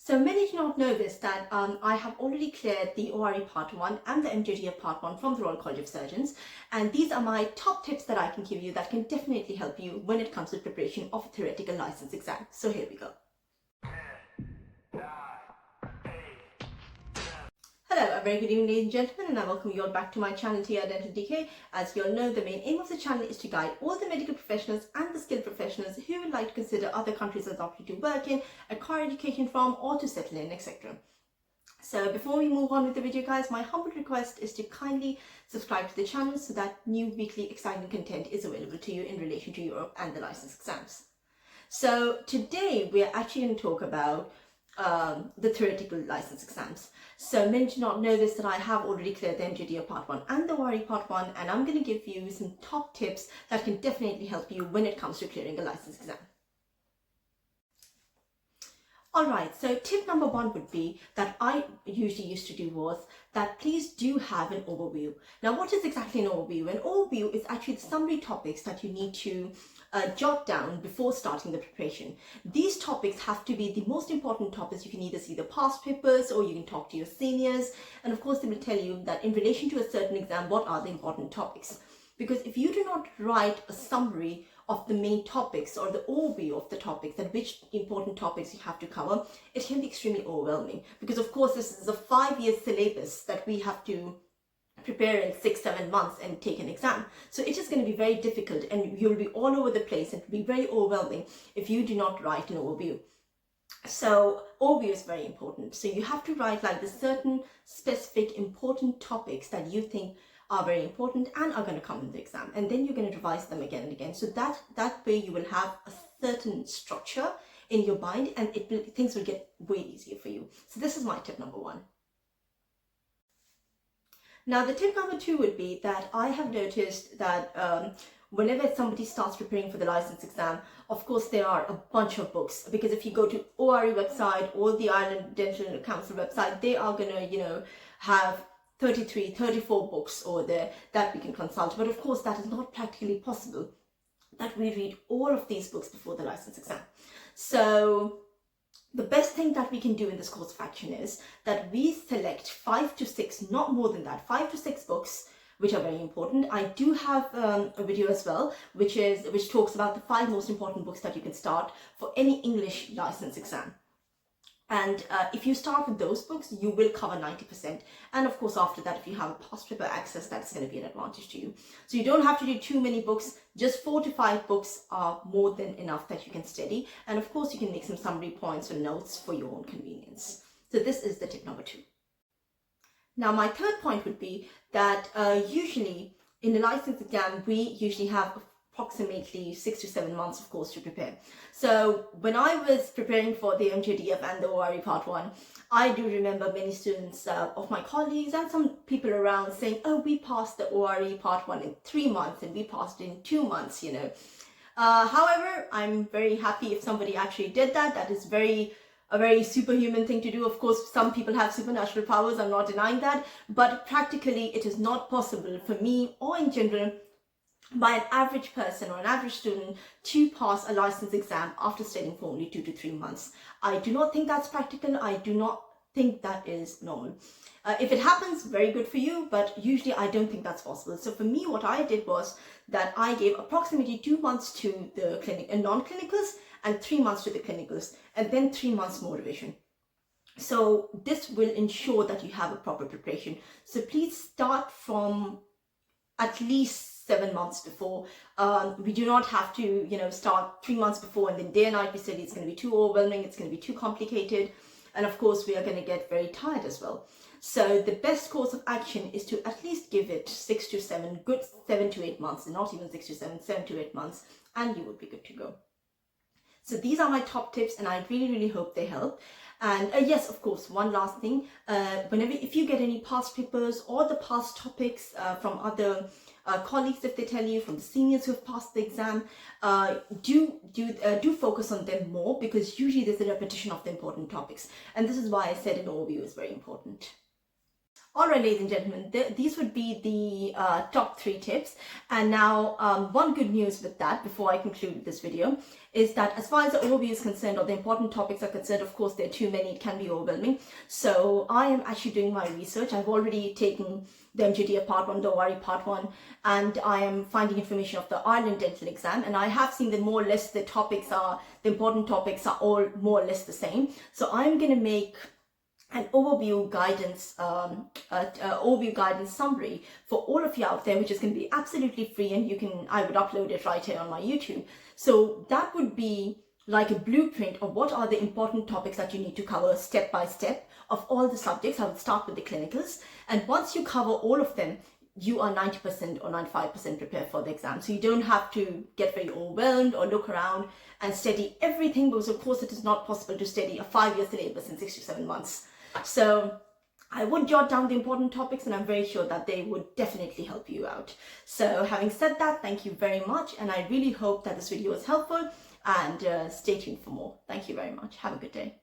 So many do not know this, that I have already cleared the ORE Part 1 and the MJDF Part 1 from the Royal College of Surgeons, and these are my top tips that I can give you that can definitely help you when it comes to preparation of a theoretical license exam. So here we go. Hello, a very good evening ladies and gentlemen, and I welcome you all back to my channel TR Dental DK. As you all know, the main aim of the channel is to guide all the medical professionals and the skilled professionals who would like to consider other countries as option to work in, acquire education from, or to settle in, etc. So before we move on with the video guys, my humble request is to kindly subscribe to the channel so that new weekly exciting content is available to you in relation to Europe and the license exams. So today we are actually going to talk about the theoretical license exams. So many do not know this, that I have already cleared the MJDF Part 1 and the ORE Part 1, and I'm going to give you some top tips that can definitely help you when it comes to clearing a license exam. Alright, so tip number 1 would be that I usually used to do was that please do have an overview. Now what is exactly an overview? An overview is actually the summary topics that you need to jot down before starting the preparation. These topics have to be the most important topics. You can either see the past papers or you can talk to your seniors, and of course they will tell you that in relation to a certain exam what are the important topics. Because if you do not write a summary of the main topics or the overview of the topics and which important topics you have to cover, it can be extremely overwhelming, because of course this is a 5-year syllabus that we have to prepare in 6-7 months and take an exam. So it is going to be very difficult and you'll be all over the place and it will be very overwhelming if you do not write an overview. So overview is very important. So you have to write like the certain specific important topics that you think are very important and are going to come in the exam, and then you're going to revise them again and again, so that way you will have a certain structure in your mind and things will get way easier for you. So this is my tip number 1. Now the tip number 2 would be that I have noticed that whenever somebody starts preparing for the license exam, of course there are a bunch of books, because if you go to ORE website or the Ireland Dental Council website, they are going to have 33, 34 books over there that we can consult. But of course that is not practically possible that we read all of these books before the license exam. So the best thing that we can do in this course of action is that we select 5 to 6, not more than that, 5 to 6 books which are very important. I do have a video as well which talks about the 5 most important books that you can start for any English license exam. And if you start with those books, you will cover 90%. And of course, after that, if you have a past paper access, that's going to be an advantage to you. So you don't have to do too many books. Just 4 to 5 books are more than enough that you can study. And of course, you can make some summary points or notes for your own convenience. So this is the tip number 2. Now, my third point would be that usually in the license exam, we usually have approximately 6 to 7 months, of course, to prepare. So when I was preparing for the MJDF and the ORE Part 1, I do remember many students of my colleagues and some people around saying, oh, we passed the ORE Part 1 in 3 months and we passed it in 2 months, However, I'm very happy if somebody actually did that. That is a very superhuman thing to do. Of course, some people have supernatural powers, I'm not denying that, but practically it is not possible for me or in general by an average person or an average student to pass a license exam after studying for only 2 to 3 months. I do not think that's practical. I do not think that is normal. If it happens, very good for you, but usually I don't think that's possible. So for me, what I did was that I gave approximately 2 months to the clinic and non-clinicals and 3 months to the clinicals, and then 3 months more revision. So this will ensure that you have a proper preparation. So please start from at least 7 months before. We do not have to, start 3 months before and then day and night we study. It's going to be too overwhelming. It's going to be too complicated. And of course, we are going to get very tired as well. So the best course of action is to at least give it 6 to 7, good 7 to 8 months, and not even 6 to 7, 7 to 8 months, and you will be good to go. So these are my top tips, and I really, really hope they help. And yes, of course, one last thing, if you get any past papers or the past topics from other colleagues, if they tell you, from the seniors who have passed the exam, do focus on them more, because usually there's a repetition of the important topics. And this is why I said an overview is very important. All right, ladies and gentlemen, these would be the top 3 tips. And now, one good news with that, before I conclude this video, is that as far as the overview is concerned, or the important topics are concerned, of course, there are too many, it can be overwhelming. So I am actually doing my research. I've already taken the MGDF Part 1, the ORE Part 1, and I am finding information of the Ireland dental exam. And I have seen that more or less the important topics are all more or less the same. So I'm going to make an overview guidance summary for all of you out there, which is going to be absolutely free, and I would upload it right here on my YouTube. So that would be like a blueprint of what are the important topics that you need to cover step by step of all the subjects. I would start with the clinicals, and once you cover all of them, you are 90% or 95% prepared for the exam. So you don't have to get very overwhelmed or look around and study everything, because of course it is not possible to study a 5-year syllabus in 6 to 7 months. So I would jot down the important topics, and I'm very sure that they would definitely help you out. So having said that, thank you very much, and I really hope that this video was helpful, and stay tuned for more. Thank you very much. Have a good day.